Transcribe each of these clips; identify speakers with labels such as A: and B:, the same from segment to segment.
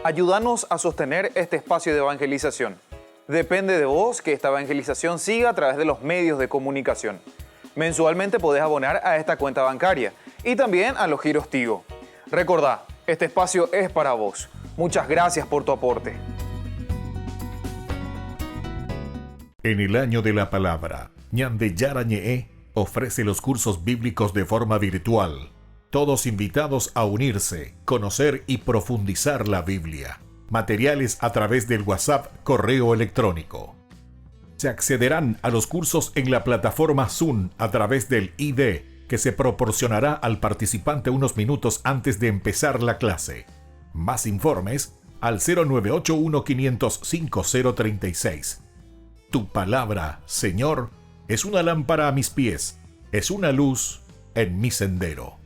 A: Ayúdanos a sostener este espacio de evangelización. Depende de vos que esta evangelización siga a través de los medios de comunicación. Mensualmente podés abonar a esta cuenta bancaria y también a los giros Tigo. Recordá, este espacio es para vos. Muchas gracias por tu aporte.
B: En el año de la palabra, Ñande Yarañe'e ofrece los cursos bíblicos de forma virtual. Todos invitados a unirse, conocer y profundizar la Biblia. Materiales a través del WhatsApp, correo electrónico. Se accederán a los cursos en la plataforma Zoom a través del ID, que se proporcionará al participante unos minutos antes de empezar la clase. Más informes al 0981-500-5036. Tu palabra, Señor, es una lámpara a mis pies, es una luz en mi sendero.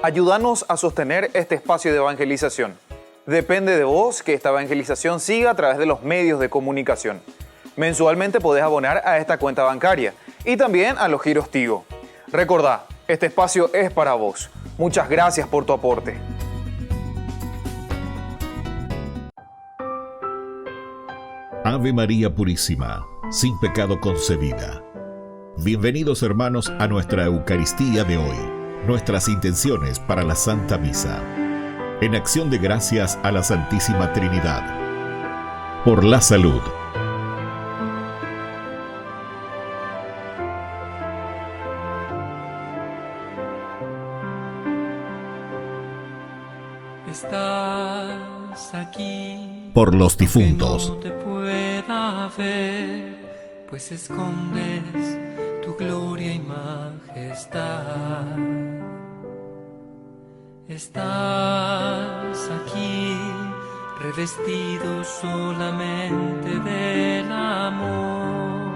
A: Ayúdanos a sostener este espacio de evangelización. Depende de vos que esta evangelización siga a través de los medios de comunicación. Mensualmente podés abonar a esta cuenta bancaria y también a los giros Tigo. Recordá, este espacio es para vos. Muchas gracias por tu aporte.
B: Ave María Purísima, sin pecado concebida. Bienvenidos hermanos a nuestra Eucaristía de hoy. Nuestras intenciones para la Santa Misa. En acción de gracias a la Santísima Trinidad. Por la salud.
C: Estás aquí.
B: Por los difuntos.
C: No te pueda ver, pues escondes tu gloria y majestad. Estás aquí, revestido solamente del amor,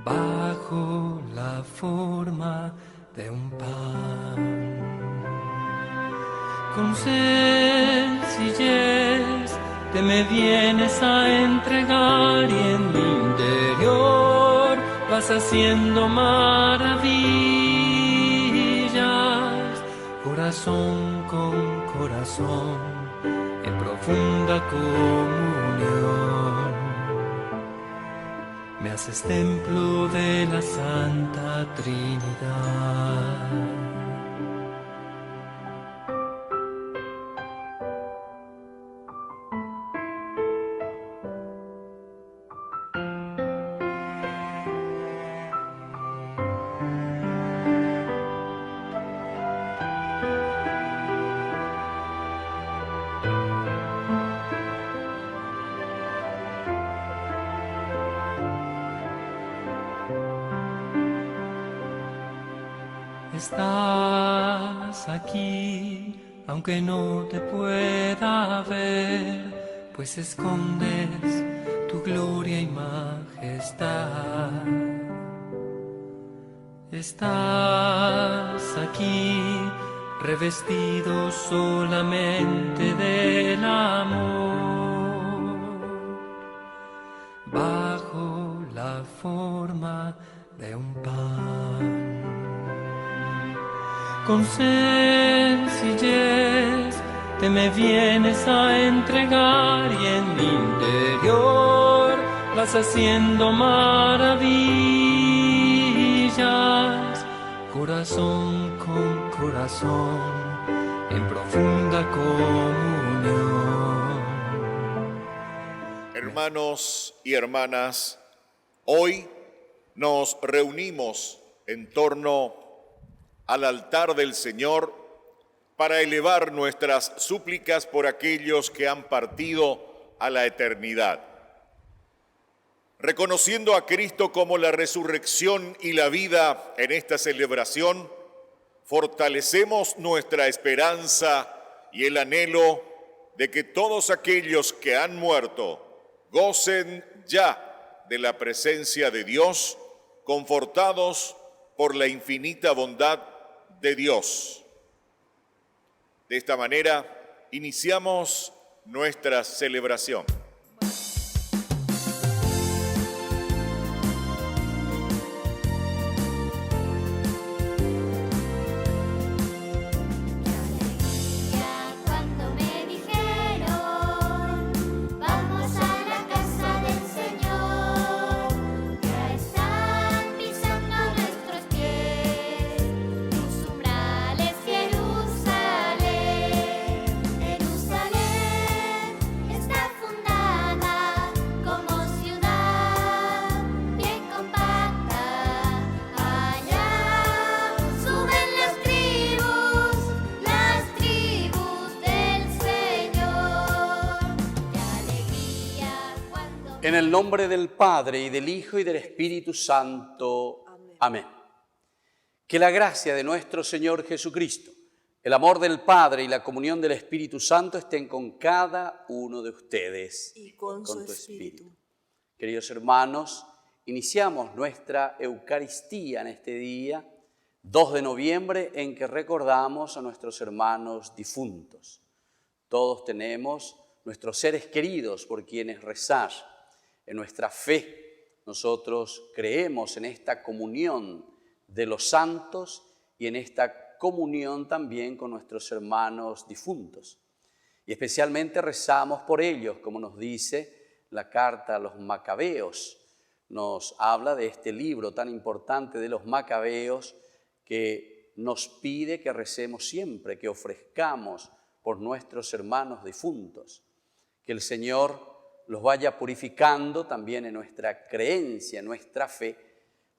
C: bajo la forma de un pan. Con sencillez te me vienes a entregar y en mi interior vas haciendo maravillas. Corazón con corazón, en profunda comunión, me haces templo de la Santa Trinidad. Estás aquí, aunque no te pueda ver, pues escondes tu gloria y majestad. Estás aquí, revestido solamente del amor, bajo la forma de un pan. Con sencillez te me vienes a entregar y en mi interior vas haciendo maravillas. Corazón con corazón, en profunda comunión.
D: Hermanos y hermanas, hoy nos reunimos en torno al altar del Señor para elevar nuestras súplicas por aquellos que han partido a la eternidad. Reconociendo a Cristo como la resurrección y la vida en esta celebración, fortalecemos nuestra esperanza y el anhelo de que todos aquellos que han muerto gocen ya de la presencia de Dios, confortados por la infinita bondad de Dios. De esta manera, iniciamos nuestra celebración.
E: En el nombre del Padre, y del Hijo, y del Espíritu Santo. Amén. Que la gracia de nuestro Señor Jesucristo, el amor del Padre y la comunión del Espíritu Santo estén con cada uno de ustedes.
F: Y con
E: tu
F: su espíritu.
E: Queridos hermanos, iniciamos nuestra Eucaristía en este día, 2 de noviembre, en que recordamos a nuestros hermanos difuntos. Todos tenemos nuestros seres queridos por quienes rezar. En nuestra fe, nosotros creemos en esta comunión de los santos y en esta comunión también con nuestros hermanos difuntos. Y especialmente rezamos por ellos, como nos dice la carta a los Macabeos. Nos habla de este libro tan importante de los Macabeos que nos pide que recemos siempre, que ofrezcamos por nuestros hermanos difuntos. Que el Señor los vaya purificando también en nuestra creencia, en nuestra fe,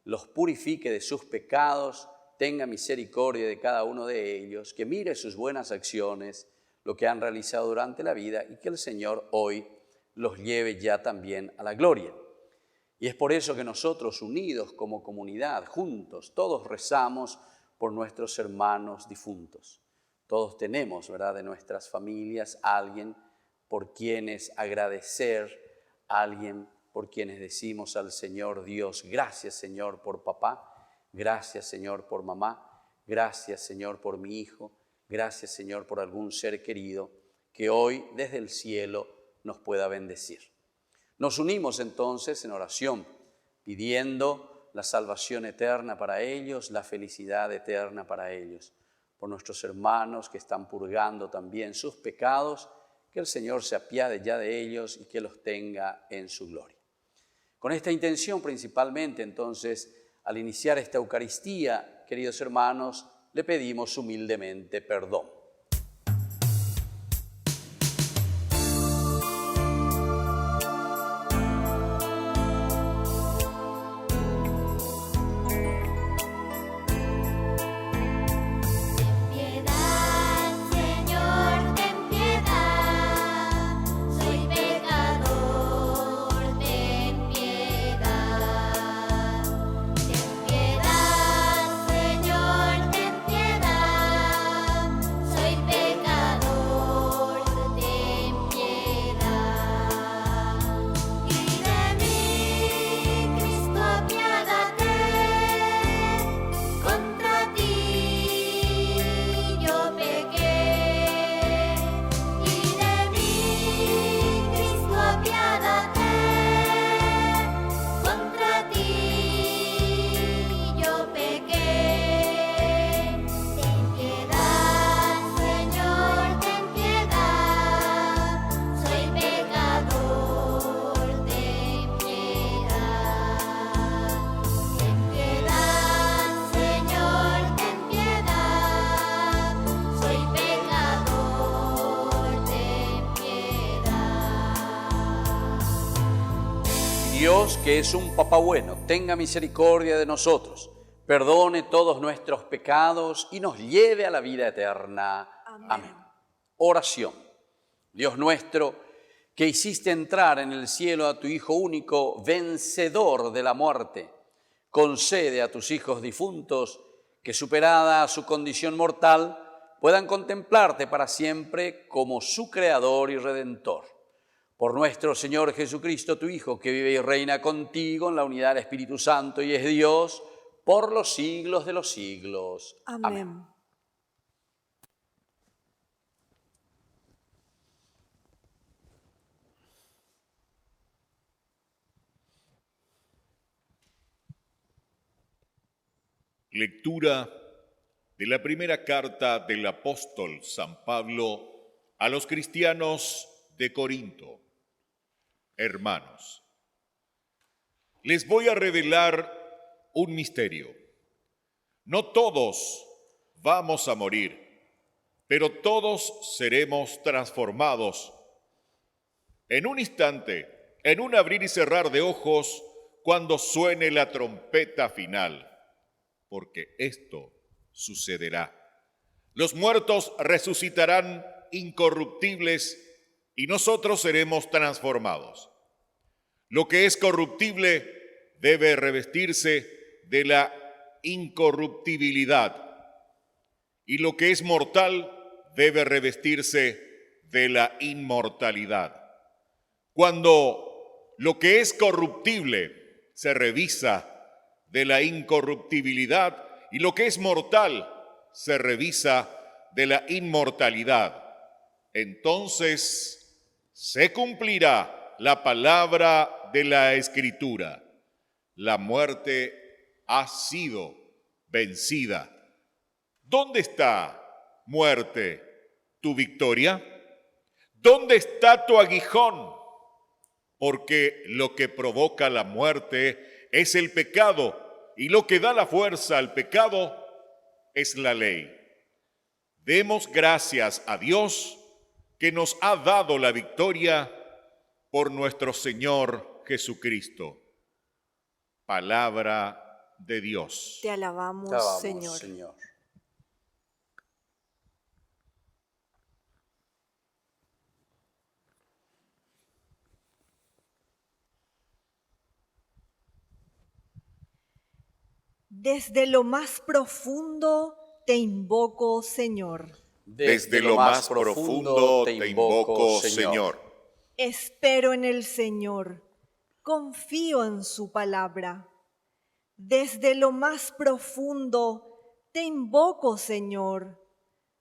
E: los purifique de sus pecados, tenga misericordia de cada uno de ellos, que mire sus buenas acciones, lo que han realizado durante la vida, y que el Señor hoy los lleve ya también a la gloria. Y es por eso que nosotros, unidos como comunidad, juntos, todos rezamos por nuestros hermanos difuntos. Todos tenemos, ¿verdad?, de nuestras familias a alguien por quienes agradecer, a alguien por quienes decimos al Señor Dios: gracias, Señor, por papá, gracias, Señor, por mamá, gracias, Señor, por mi hijo, gracias, Señor, por algún ser querido que hoy desde el cielo nos pueda bendecir. Nos unimos entonces en oración, pidiendo la salvación eterna para ellos, la felicidad eterna para ellos, por nuestros hermanos que están purgando también sus pecados, que el Señor se apiade ya de ellos y que los tenga en su gloria. Con esta intención principalmente, entonces, al iniciar esta Eucaristía, queridos hermanos, le pedimos humildemente perdón. Dios, que es un papá bueno, tenga misericordia de nosotros, perdone todos nuestros pecados y nos lleve a la vida eterna. Amén. Oración. Dios nuestro, que hiciste entrar en el cielo a tu Hijo único, vencedor de la muerte, concede a tus hijos difuntos que superada su condición mortal, puedan contemplarte para siempre como su Creador y Redentor. Por nuestro Señor Jesucristo, tu Hijo, que vive y reina contigo en la unidad del Espíritu Santo y es Dios, por los siglos de los siglos.
F: Amén.
D: Lectura de la primera carta del apóstol San Pablo a los cristianos de Corinto. Hermanos, les voy a revelar un misterio. No todos vamos a morir, pero todos seremos transformados. En un instante, en un abrir y cerrar de ojos, cuando suene la trompeta final. Porque esto sucederá. Los muertos resucitarán incorruptibles y nosotros seremos transformados. Lo que es corruptible debe revestirse de la incorruptibilidad y lo que es mortal debe revestirse de la inmortalidad. Cuando lo que es corruptible se revisa de la incorruptibilidad y lo que es mortal se revisa de la inmortalidad, entonces se cumplirá la palabra de la Escritura. La muerte ha sido vencida. ¿Dónde está, muerte, tu victoria? ¿Dónde está tu aguijón? Porque lo que provoca la muerte es el pecado, y lo que da la fuerza al pecado es la ley. Demos gracias a Dios que nos ha dado la victoria por nuestro Señor Jesucristo. Palabra de Dios.
F: Te alabamos, Señor. Desde lo más profundo te invoco, Señor.
D: Desde lo más profundo te invoco, Señor.
F: Espero en el Señor, confío en su palabra. Desde lo más profundo te invoco, Señor.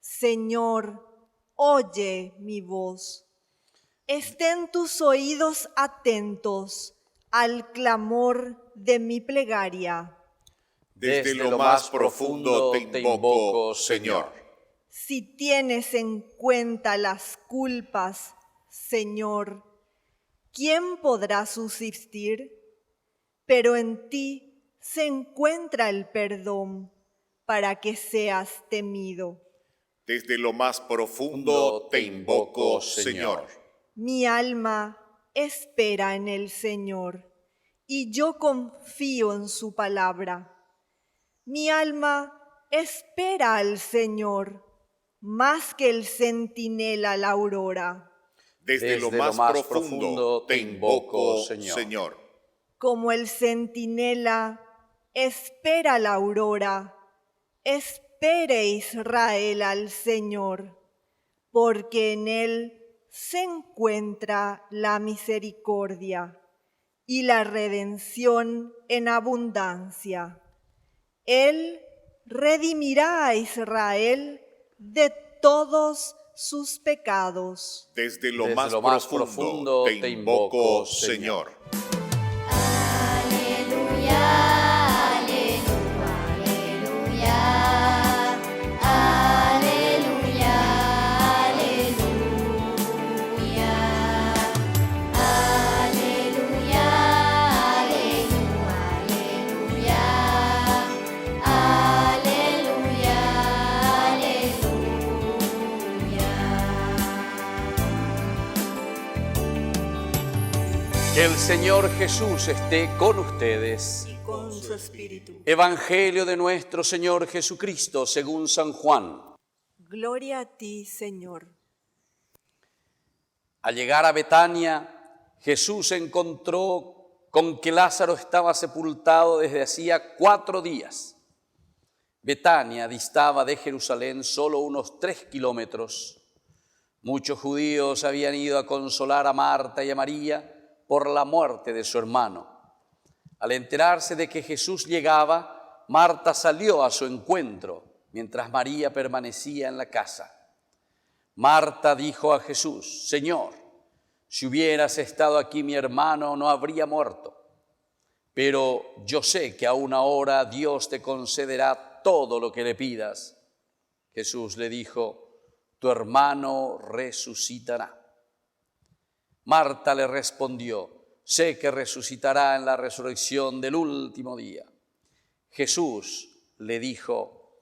F: Señor, oye mi voz. Estén tus oídos atentos al clamor de mi plegaria.
D: Desde lo más profundo te invoco, Señor.
F: Si tienes en cuenta las culpas, Señor, ¿quién podrá subsistir? Pero en ti se encuentra el perdón para que seas temido.
D: Desde lo más profundo te invoco, Señor.
F: Mi alma espera en el Señor, y yo confío en su palabra. Mi alma espera al Señor, más que el centinela la aurora.
D: Desde lo más profundo te invoco, Señor.
F: Como el centinela espera la aurora, espere Israel al Señor, porque en él se encuentra la misericordia y la redención en abundancia. Él redimirá a Israel de todos sus pecados.
D: Desde lo más profundo te invoco, Señor.
E: Que el Señor Jesús esté con ustedes.
F: Y con su espíritu.
E: Evangelio de nuestro Señor Jesucristo según San Juan.
F: Gloria a ti, Señor.
E: Al llegar a Betania, Jesús se encontró con que Lázaro estaba sepultado desde hacía 4 días. Betania distaba de Jerusalén solo unos 3 kilómetros. Muchos judíos habían ido a consolar a Marta y a María por la muerte de su hermano. Al enterarse de que Jesús llegaba, Marta salió a su encuentro, mientras María permanecía en la casa. Marta dijo a Jesús: Señor, si hubieras estado aquí mi hermano no habría muerto. Pero yo sé que aún ahora Dios te concederá todo lo que le pidas. Jesús le dijo: tu hermano resucitará. Marta le respondió: sé que resucitará en la resurrección del último día. Jesús le dijo: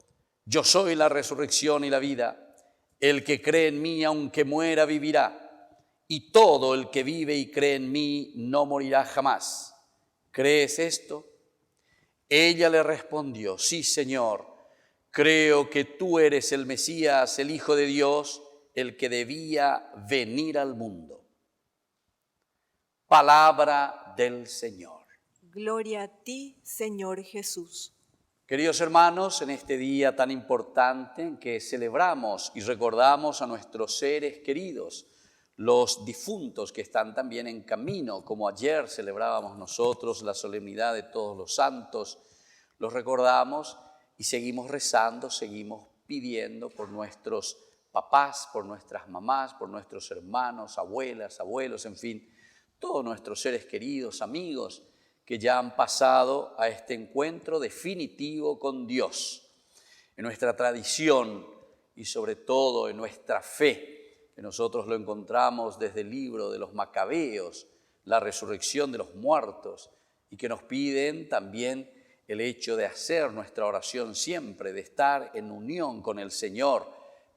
E: yo soy la resurrección y la vida. El que cree en mí, aunque muera, vivirá. Y todo el que vive y cree en mí no morirá jamás. ¿Crees esto? Ella le respondió: sí, Señor, creo que tú eres el Mesías, el Hijo de Dios, el que debía venir al mundo. Palabra del Señor.
F: Gloria a ti, Señor Jesús.
E: Queridos hermanos, en este día tan importante en que celebramos y recordamos a nuestros seres queridos, los difuntos que están también en camino, como ayer celebrábamos nosotros la solemnidad de todos los santos, los recordamos y seguimos rezando, seguimos pidiendo por nuestros papás, por nuestras mamás, por nuestros hermanos, abuelas, abuelos, en fin, todos nuestros seres queridos, amigos, que ya han pasado a este encuentro definitivo con Dios. En nuestra tradición y sobre todo en nuestra fe, que nosotros lo encontramos desde el libro de los Macabeos, la resurrección de los muertos, y que nos piden también el hecho de hacer nuestra oración siempre, de estar en unión con el Señor,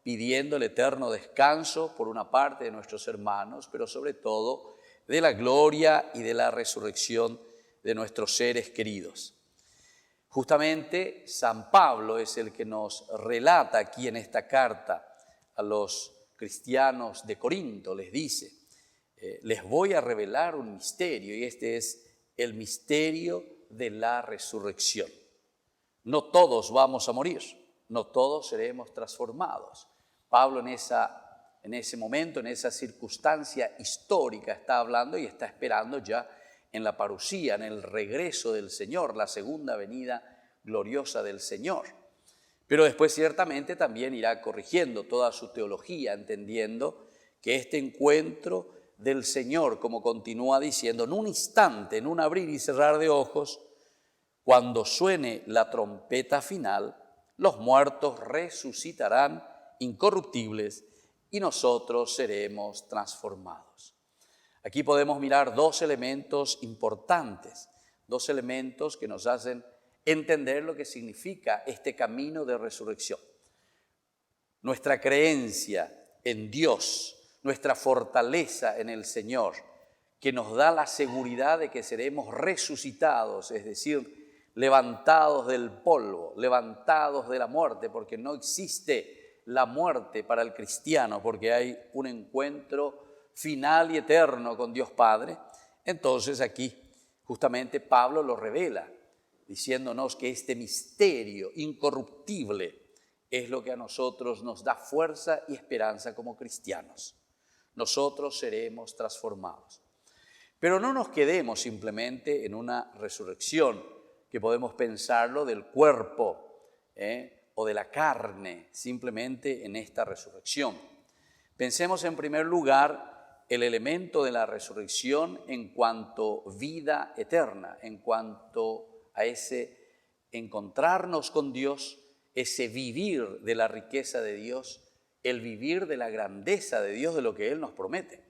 E: pidiendo el eterno descanso por una parte de nuestros hermanos, pero sobre todo de la gloria y de la resurrección de nuestros seres queridos. Justamente San Pablo es el que nos relata aquí en esta carta a los cristianos de Corinto, les dice: les voy a revelar un misterio, y este es el misterio de la resurrección. No todos vamos a morir, no todos seremos transformados. Pablo en ese momento, en esa circunstancia histórica está hablando y está esperando ya en la parusía, en el regreso del Señor, la segunda venida gloriosa del Señor. Pero después ciertamente también irá corrigiendo toda su teología, entendiendo que este encuentro del Señor, como continúa diciendo, en un instante, en un abrir y cerrar de ojos, cuando suene la trompeta final, los muertos resucitarán incorruptibles y nosotros seremos transformados. Aquí podemos mirar dos elementos importantes, dos elementos que nos hacen entender lo que significa este camino de resurrección. Nuestra creencia en Dios, nuestra fortaleza en el Señor, que nos da la seguridad de que seremos resucitados, es decir, levantados del polvo, levantados de la muerte, porque no existe la muerte para el cristiano, porque hay un encuentro final y eterno con Dios Padre. Entonces aquí justamente Pablo lo revela, diciéndonos que este misterio incorruptible es lo que a nosotros nos da fuerza y esperanza como cristianos. Nosotros seremos transformados. Pero no nos quedemos simplemente en una resurrección, que podemos pensarlo del cuerpo o de la carne, simplemente en esta resurrección. Pensemos en primer lugar el elemento de la resurrección en cuanto vida eterna, en cuanto a ese encontrarnos con Dios, ese vivir de la riqueza de Dios, el vivir de la grandeza de Dios, de lo que Él nos promete.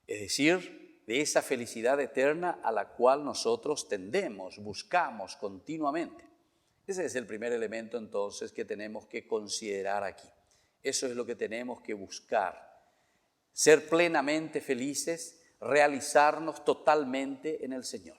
E: Es decir, de esa felicidad eterna a la cual nosotros tendemos, buscamos continuamente. Ese es el primer elemento entonces que tenemos que considerar aquí. Eso es lo que tenemos que buscar. Ser plenamente felices, realizarnos totalmente en el Señor.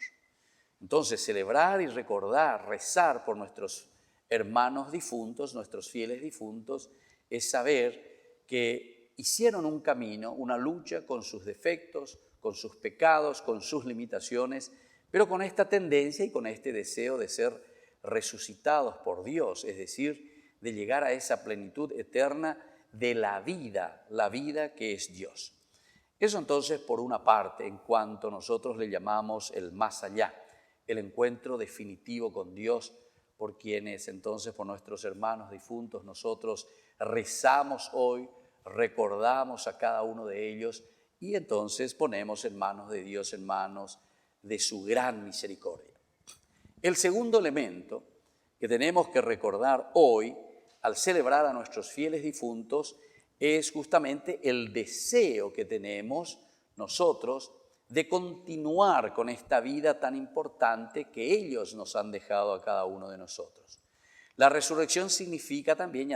E: Entonces, celebrar y recordar, rezar por nuestros hermanos difuntos, nuestros fieles difuntos, es saber que hicieron un camino, una lucha con sus defectos, con sus pecados, con sus limitaciones, pero con esta tendencia y con este deseo de ser resucitados por Dios, es decir, de llegar a esa plenitud eterna de la vida que es Dios. Eso entonces por una parte, en cuanto nosotros le llamamos el más allá, el encuentro definitivo con Dios, por quienes entonces, por nuestros hermanos difuntos, nosotros rezamos hoy, recordamos a cada uno de ellos y entonces ponemos en manos de Dios, en manos de su gran misericordia. El segundo elemento que tenemos que recordar hoy, al celebrar a nuestros fieles difuntos, es justamente el deseo que tenemos nosotros de continuar con esta vida tan importante que ellos nos han dejado a cada uno de nosotros. La resurrección significa también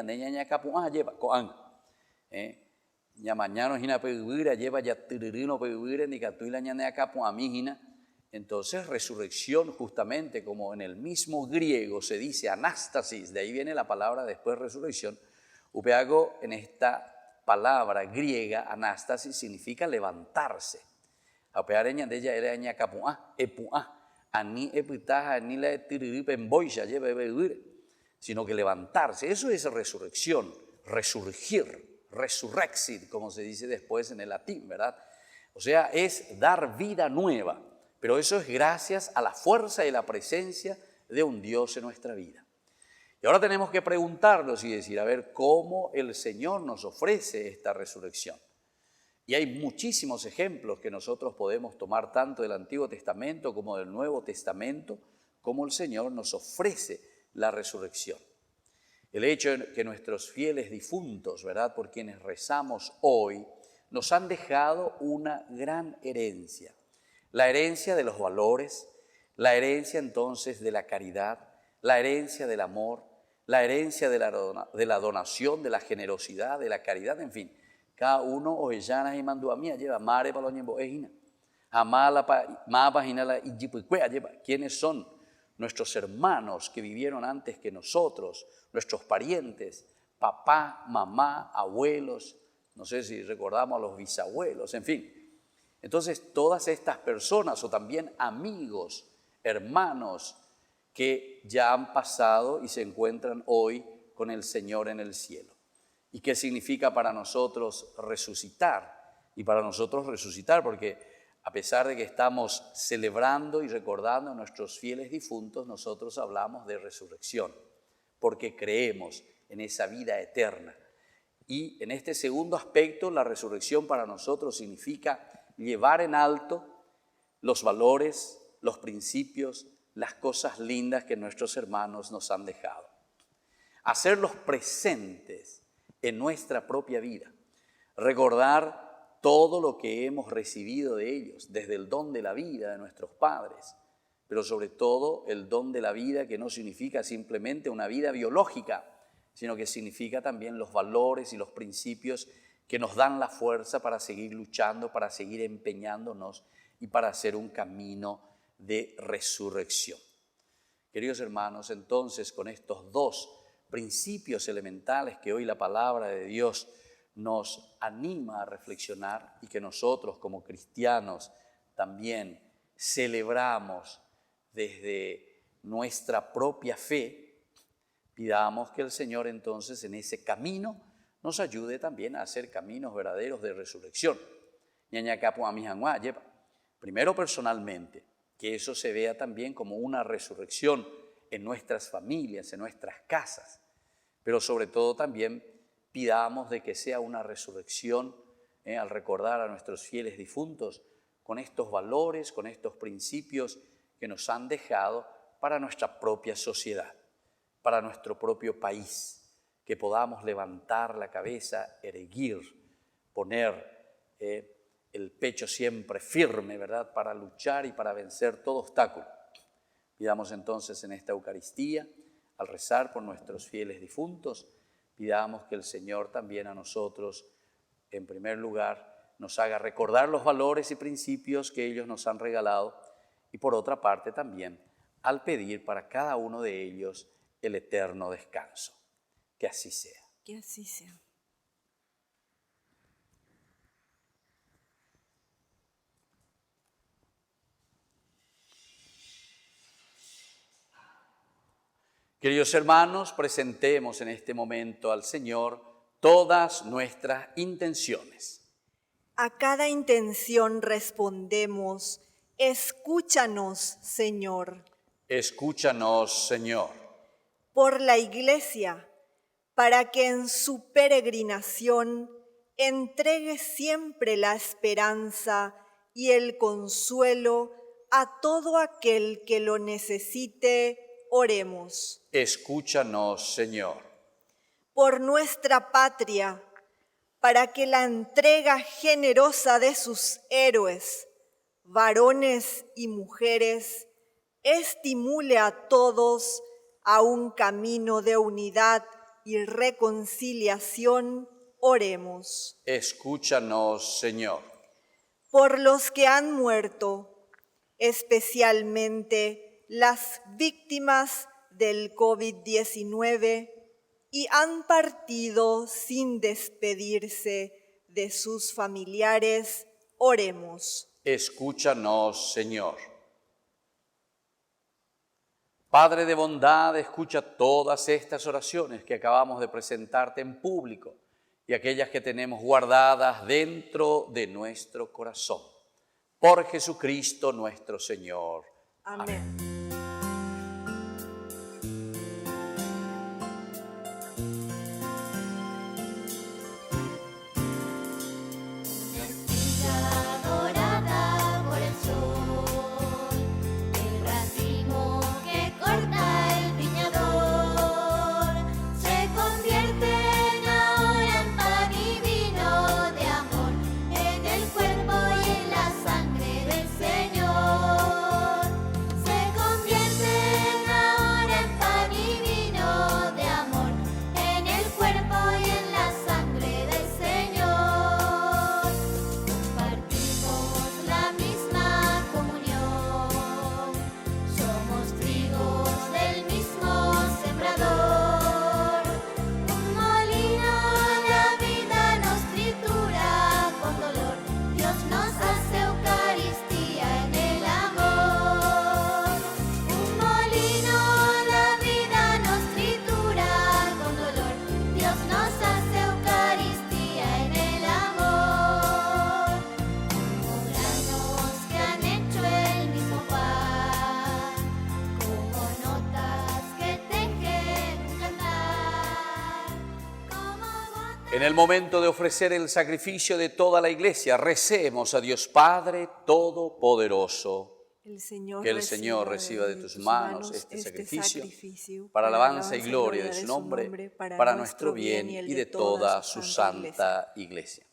E: entonces resurrección, justamente como en el mismo griego se dice anástasis, de ahí viene la palabra después resurrección. Upeago, en esta palabra griega anástasis significa levantarse. Sino que levantarse, eso es resurrección, resurgir, resurrexit, como se dice después en el latín, ¿verdad? O sea, es dar vida nueva, pero eso es gracias a la fuerza y la presencia de un Dios en nuestra vida. Y ahora tenemos que preguntarnos y decir, a ver, ¿cómo el Señor nos ofrece esta resurrección? Y hay muchísimos ejemplos que nosotros podemos tomar tanto del Antiguo Testamento como del Nuevo Testamento, cómo el Señor nos ofrece la resurrección. El hecho de que nuestros fieles difuntos, ¿verdad?, por quienes rezamos hoy, nos han dejado una gran herencia. La herencia de los valores, la herencia entonces de la caridad, la herencia del amor, la herencia de la donación, de la generosidad, de la caridad, en fin. Cada uno oellana y manduamía lleva mare paloñembo ejina. Amala ma paginala y jipuicuea lleva. ¿Quiénes son nuestros hermanos que vivieron antes que nosotros? Nuestros parientes, papá, mamá, abuelos, no sé si recordamos a los bisabuelos, en fin. Entonces, todas estas personas o también amigos, hermanos que ya han pasado y se encuentran hoy con el Señor en el cielo. ¿Y qué significa para nosotros resucitar? Y para nosotros resucitar, porque a pesar de que estamos celebrando y recordando a nuestros fieles difuntos, nosotros hablamos de resurrección, porque creemos en esa vida eterna. Y en este segundo aspecto, la resurrección para nosotros significa llevar en alto los valores, los principios, las cosas lindas que nuestros hermanos nos han dejado. Hacerlos presentes en nuestra propia vida. Recordar todo lo que hemos recibido de ellos, desde el don de la vida de nuestros padres, pero sobre todo el don de la vida que no significa simplemente una vida biológica, sino que significa también los valores y los principios que nos dan la fuerza para seguir luchando, para seguir empeñándonos y para hacer un camino de resurrección. Queridos hermanos, entonces con estos dos principios elementales que hoy la palabra de Dios nos anima a reflexionar y que nosotros como cristianos también celebramos desde nuestra propia fe, pidamos que el Señor entonces en ese camino nos ayude también a hacer caminos verdaderos de resurrección. Primero personalmente, que eso se vea también como una resurrección en nuestras familias, en nuestras casas, pero sobre todo también pidamos de que sea una resurrección al recordar a nuestros fieles difuntos con estos valores, con estos principios que nos han dejado para nuestra propia sociedad, para nuestro propio país, que podamos levantar la cabeza, erguir, poner el pecho siempre firme, ¿verdad?, para luchar y para vencer todo obstáculo. Pidamos entonces en esta Eucaristía, al rezar por nuestros fieles difuntos, pidamos que el Señor también a nosotros, en primer lugar, nos haga recordar los valores y principios que ellos nos han regalado y por otra parte también al pedir para cada uno de ellos el eterno descanso. Que así sea.
F: Que así sea.
E: Queridos hermanos, presentemos en este momento al Señor todas nuestras intenciones.
F: A cada intención respondemos, escúchanos, Señor.
E: Escúchanos, Señor.
F: Por la Iglesia, para que en su peregrinación entregue siempre la esperanza y el consuelo a todo aquel que lo necesite, oremos.
E: Escúchanos, Señor.
F: Por nuestra patria, para que la entrega generosa de sus héroes, varones y mujeres, estimule a todos a un camino de unidad y reconciliación, oremos.
E: Escúchanos, Señor.
F: Por los que han muerto, especialmente las víctimas del COVID-19 y han partido sin despedirse de sus familiares, oremos.
E: Escúchanos, Señor. Padre de bondad, escucha todas estas oraciones que acabamos de presentarte en público y aquellas que tenemos guardadas dentro de nuestro corazón. Por Jesucristo nuestro Señor.
F: Amén.
E: En el momento de ofrecer el sacrificio de toda la Iglesia, recemos a Dios Padre Todopoderoso. Que el Señor reciba de tus manos este sacrificio para alabanza y gloria de su nombre, para nuestro bien y de toda su santa Iglesia.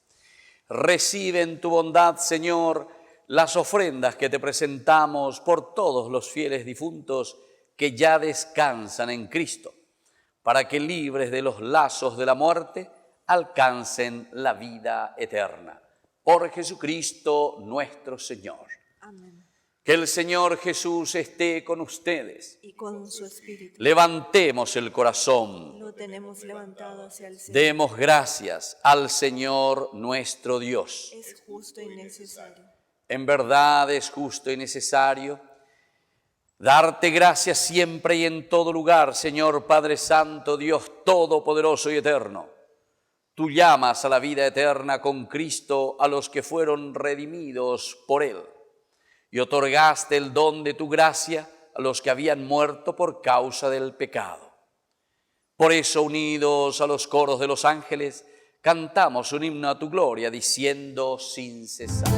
E: Recibe en tu bondad, Señor, las ofrendas que te presentamos por todos los fieles difuntos que ya descansan en Cristo, para que libres de los lazos de la muerte, alcancen la vida eterna. Por Jesucristo nuestro Señor.
F: Amén.
E: Que el Señor Jesús esté con ustedes.
F: Y con su espíritu.
E: Levantemos el corazón.
F: Lo tenemos levantado hacia el Señor.
E: Demos gracias al Señor nuestro Dios.
F: Es justo y necesario.
E: En verdad es justo y necesario darte gracias siempre y en todo lugar, Señor Padre Santo, Dios Todopoderoso y Eterno. Tú llamas a la vida eterna con Cristo a los que fueron redimidos por Él, y otorgaste el don de tu gracia a los que habían muerto por causa del pecado. Por eso, unidos a los coros de los ángeles, cantamos un himno a tu gloria, diciendo sin cesar.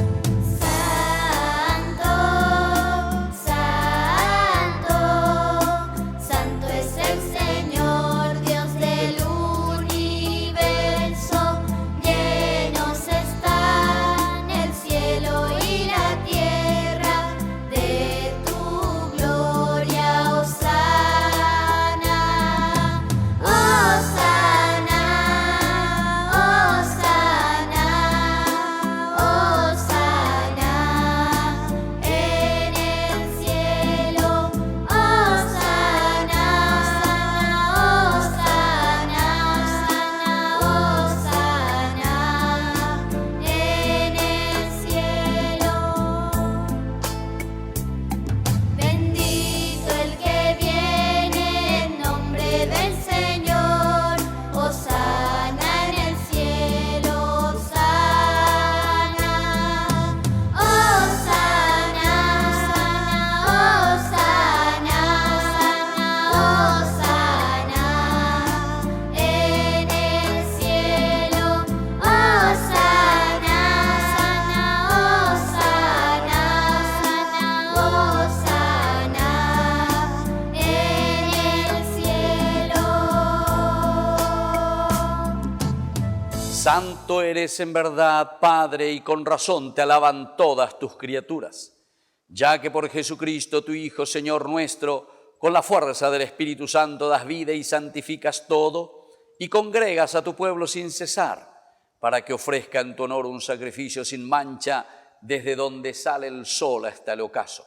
G: Hosana,
E: Santo eres en verdad, Padre, y con razón te alaban todas tus criaturas, ya que por Jesucristo, tu Hijo, Señor nuestro, con la fuerza del Espíritu Santo das vida y santificas todo, y congregas a tu pueblo sin cesar, para que ofrezca en tu honor un sacrificio sin mancha, desde donde sale el sol hasta el ocaso.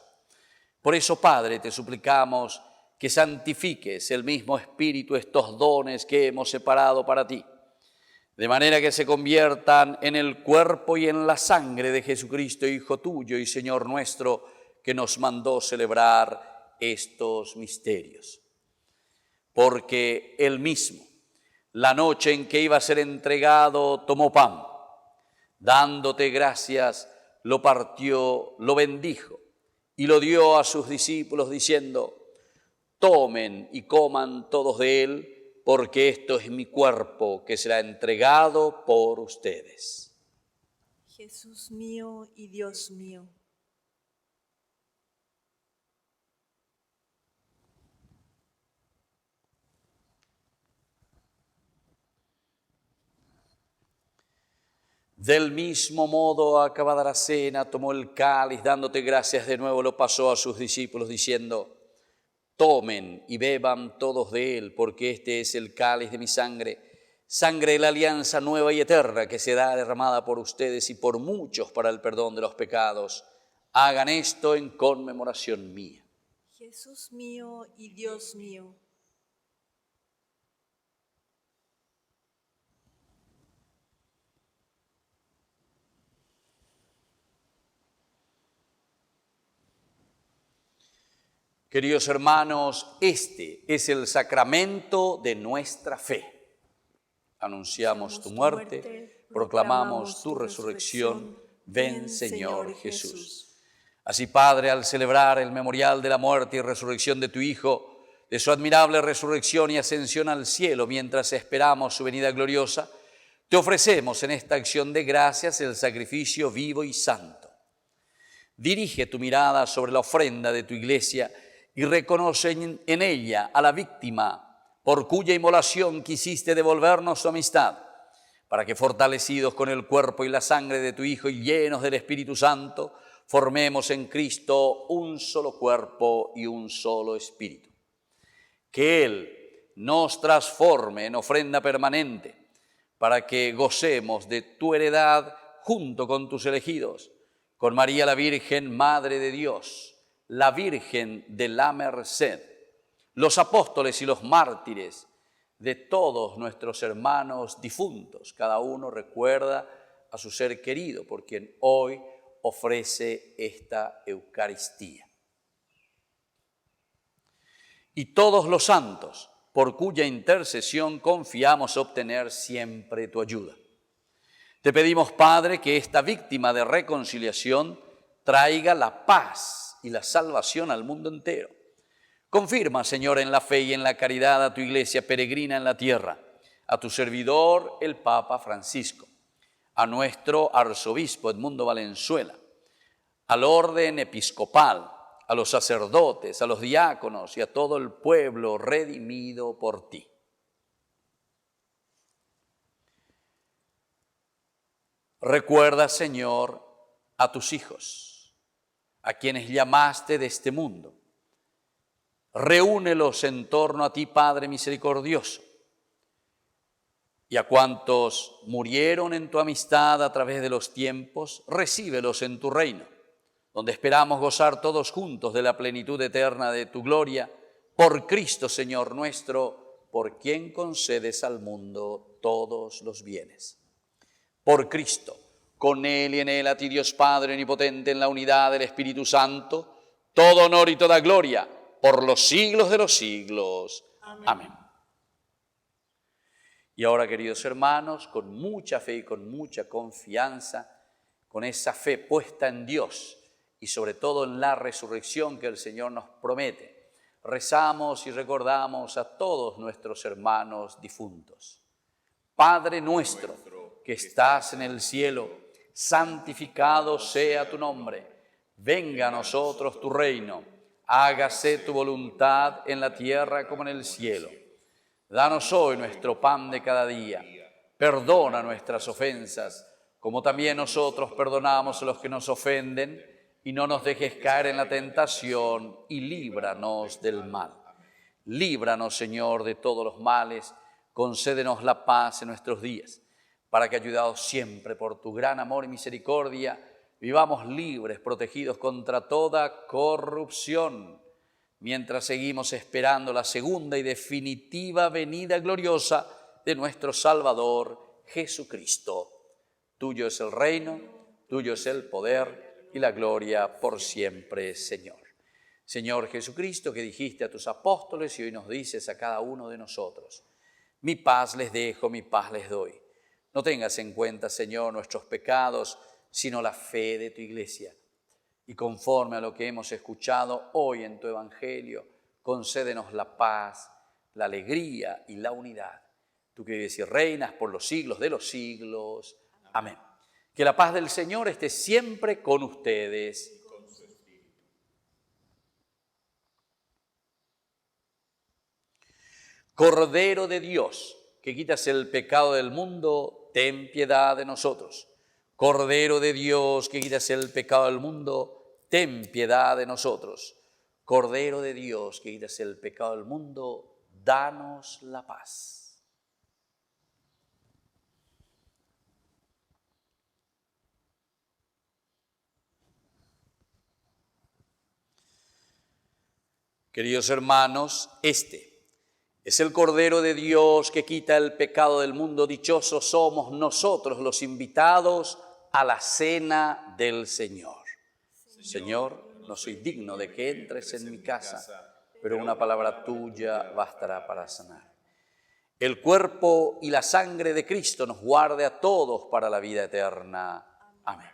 E: Por eso, Padre, te suplicamos que santifiques el mismo Espíritu estos dones que hemos separado para ti, de manera que se conviertan en el cuerpo y en la sangre de Jesucristo, Hijo tuyo y Señor nuestro, que nos mandó celebrar estos misterios. Porque Él mismo, la noche en que iba a ser entregado, tomó pan, dándote gracias, lo partió, lo bendijo y lo dio a sus discípulos diciendo: tomen y coman todos de él, porque esto es mi cuerpo que será entregado por ustedes.
F: Jesús mío y Dios mío.
E: Del mismo modo, acabada la cena, tomó el cáliz, dándote gracias de nuevo, lo pasó a sus discípulos diciendo: tomen y beban todos de él, porque este es el cáliz de mi sangre, sangre de la alianza nueva y eterna, que será derramada por ustedes y por muchos para el perdón de los pecados. Hagan esto en conmemoración mía.
F: Jesús mío y Dios mío.
E: Queridos hermanos, este es el sacramento de nuestra fe. Anunciamos tu muerte, proclamamos tu resurrección. Ven, Señor Jesús. Así, Padre, al celebrar el memorial de la muerte y resurrección de tu Hijo, de su admirable resurrección y ascensión al cielo, mientras esperamos su venida gloriosa, te ofrecemos en esta acción de gracias el sacrificio vivo y santo. Dirige tu mirada sobre la ofrenda de tu Iglesia y reconoce en ella a la víctima por cuya inmolación quisiste devolvernos tu amistad, para que, fortalecidos con el cuerpo y la sangre de tu Hijo y llenos del Espíritu Santo, formemos en Cristo un solo cuerpo y un solo espíritu. Que Él nos transforme en ofrenda permanente, para que gocemos de tu heredad junto con tus elegidos, con María la Virgen, Madre de Dios, la Virgen de la Merced, los apóstoles y los mártires, de todos nuestros hermanos difuntos. Cada uno recuerda a su ser querido por quien hoy ofrece esta Eucaristía. Y todos los santos, por cuya intercesión confiamos obtener siempre tu ayuda. Te pedimos, Padre, que esta víctima de reconciliación traiga la paz y la salvación al mundo entero. Confirma, Señor, en la fe y en la caridad a tu Iglesia peregrina en la tierra, a tu servidor el Papa Francisco, a nuestro arzobispo Edmundo Valenzuela, al orden episcopal, a los sacerdotes, a los diáconos y a todo el pueblo redimido por ti. Recuerda, Señor, a tus hijos, a quienes llamaste de este mundo. Reúnelos en torno a ti, Padre misericordioso, y a cuantos murieron en tu amistad a través de los tiempos, recíbelos en tu reino, donde esperamos gozar todos juntos de la plenitud eterna de tu gloria, por Cristo, Señor nuestro, por quien concedes al mundo todos los bienes. Por Cristo, con Él y en Él, a ti, Dios Padre omnipotente, en la unidad del Espíritu Santo, todo honor y toda gloria, por los siglos de los siglos. Amén. Y ahora, queridos hermanos, con mucha fe y con mucha confianza, con esa fe puesta en Dios y sobre todo en la resurrección que el Señor nos promete, rezamos y recordamos a todos nuestros hermanos difuntos. Padre nuestro, que estás en el cielo, santificado sea tu nombre. Venga a nosotros tu reino. Hágase tu voluntad en la tierra como en el cielo. Danos hoy nuestro pan de cada día. Perdona nuestras ofensas, como también nosotros perdonamos a los que nos ofenden, y no nos dejes caer en la tentación, y líbranos del mal. Líbranos, Señor, de todos los males, concédenos la paz en nuestros días, para que, ayudados siempre por tu gran amor y misericordia, vivamos libres, protegidos contra toda corrupción, mientras seguimos esperando la segunda y definitiva venida gloriosa de nuestro Salvador Jesucristo. Tuyo es el reino, tuyo es el poder y la gloria por siempre, Señor. Señor Jesucristo, que dijiste a tus apóstoles y hoy nos dices a cada uno de nosotros: mi paz les dejo, mi paz les doy. No tengas en cuenta, Señor, nuestros pecados, sino la fe de tu iglesia. Y conforme a lo que hemos escuchado hoy en tu Evangelio, concédenos la paz, la alegría y la unidad. Tú que vives y reinas por los siglos de los siglos. Amén. Que la paz del Señor esté siempre con ustedes. Cordero de Dios, que quitas el pecado del mundo, ten piedad de nosotros. Cordero de Dios, que quitas el pecado del mundo, ten piedad de nosotros. Cordero de Dios, que quitas el pecado del mundo, danos la paz. Queridos hermanos, este es el Cordero de Dios que quita el pecado del mundo. Dichosos somos nosotros los invitados a la cena del Señor. Señor, no soy digno de que entres en mi casa, pero una palabra tuya bastará para sanar. El cuerpo y la sangre de Cristo nos guarde a todos para la vida eterna. Amén.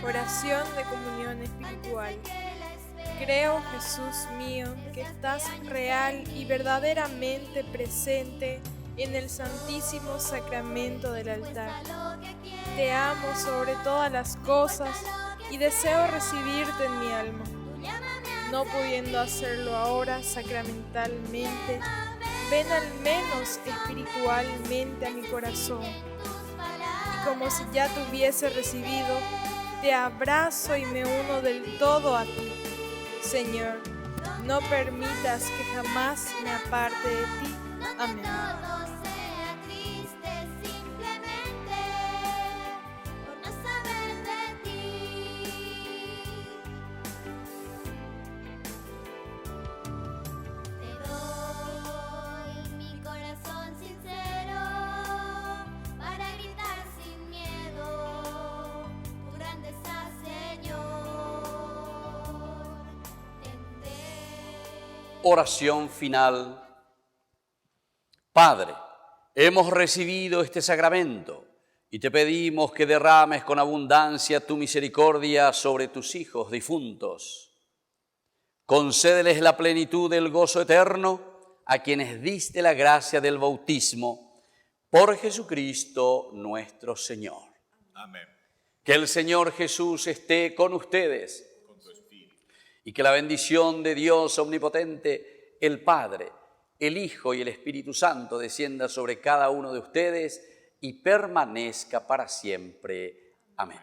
G: Oración de comunión espiritual. Creo, Jesús mío, que estás real y verdaderamente presente en el santísimo sacramento del altar. Te amo sobre todas las cosas y deseo recibirte en mi alma. No pudiendo hacerlo ahora sacramentalmente, ven al menos espiritualmente a mi corazón. Y como si ya te hubiese recibido, te abrazo y me uno del todo a ti. Señor, no permitas que jamás me aparte de ti. Amén.
E: Oración final. Padre, hemos recibido este sacramento y te pedimos que derrames con abundancia tu misericordia sobre tus hijos difuntos. Concédeles la plenitud del gozo eterno a quienes diste la gracia del bautismo por Jesucristo nuestro Señor.
D: Amén.
E: Que el Señor Jesús esté con ustedes. Y que la bendición de Dios omnipotente, el Padre, el Hijo y el Espíritu Santo descienda sobre cada uno de ustedes y permanezca para siempre. Amén.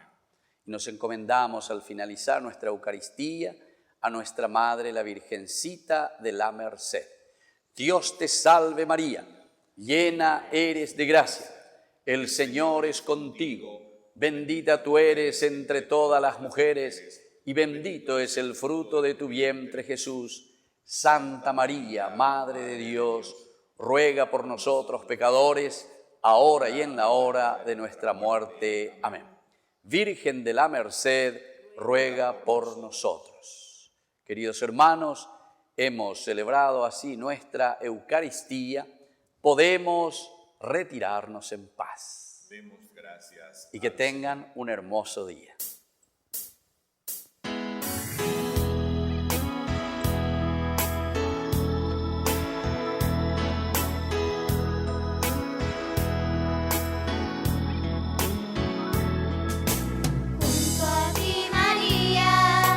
E: Y nos encomendamos al finalizar nuestra Eucaristía a nuestra Madre, la Virgencita de la Merced. Dios te salve María, llena eres de gracia, el Señor es contigo, bendita tú eres entre todas las mujeres, y bendito es el fruto de tu vientre, Jesús. Santa María, Madre de Dios, ruega por nosotros pecadores, ahora y en la hora de nuestra muerte. Amén. Virgen de la Merced, ruega por nosotros. Queridos hermanos, hemos celebrado así nuestra Eucaristía. Podemos retirarnos en paz.
D: Demos gracias.
E: Y que tengan un hermoso día.
H: Junto a ti, María.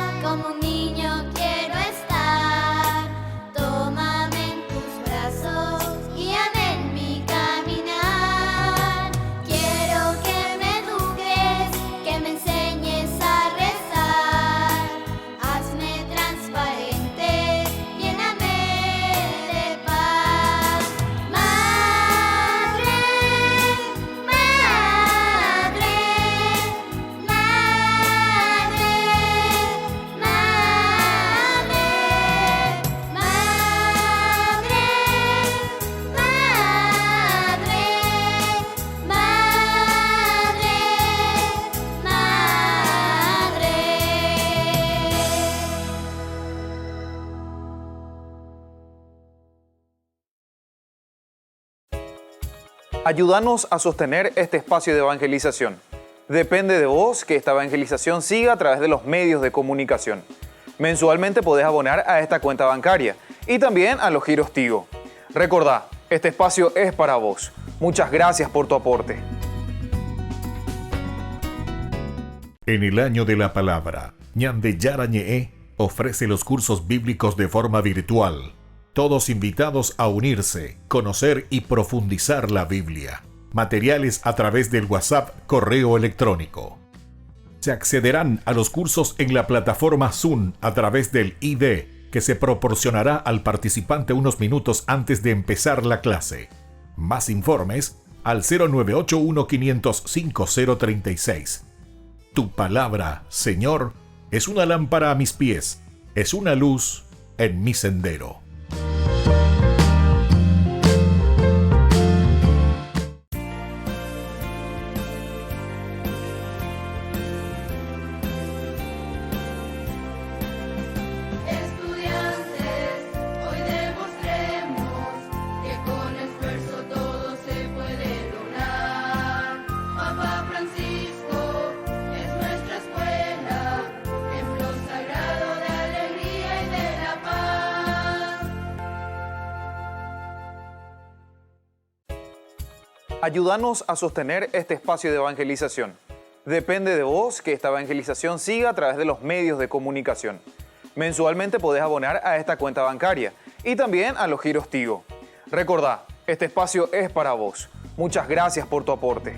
A: Ayúdanos a sostener este espacio de evangelización. Depende de vos que esta evangelización siga a través de los medios de comunicación. Mensualmente podés abonar a esta cuenta bancaria y también a los giros Tigo. Recordá, este espacio es para vos. Muchas gracias por tu aporte.
B: En el año de la palabra, Ñande Yara Ñe'e ofrece los cursos bíblicos de forma virtual. Todos invitados a unirse, conocer y profundizar la Biblia. Materiales a través del WhatsApp, correo electrónico. Se accederán a los cursos en la plataforma Zoom a través del ID, que se proporcionará al participante unos minutos antes de empezar la clase. Más informes al 0981 505 036. Tu palabra, Señor, es una lámpara a mis pies, es una luz en mi sendero.
A: Ayúdanos a sostener este espacio de evangelización. Depende de vos que esta evangelización siga a través de los medios de comunicación. Mensualmente podés abonar a esta cuenta bancaria y también a los giros Tigo. Recordá, este espacio es para vos. Muchas gracias por tu aporte.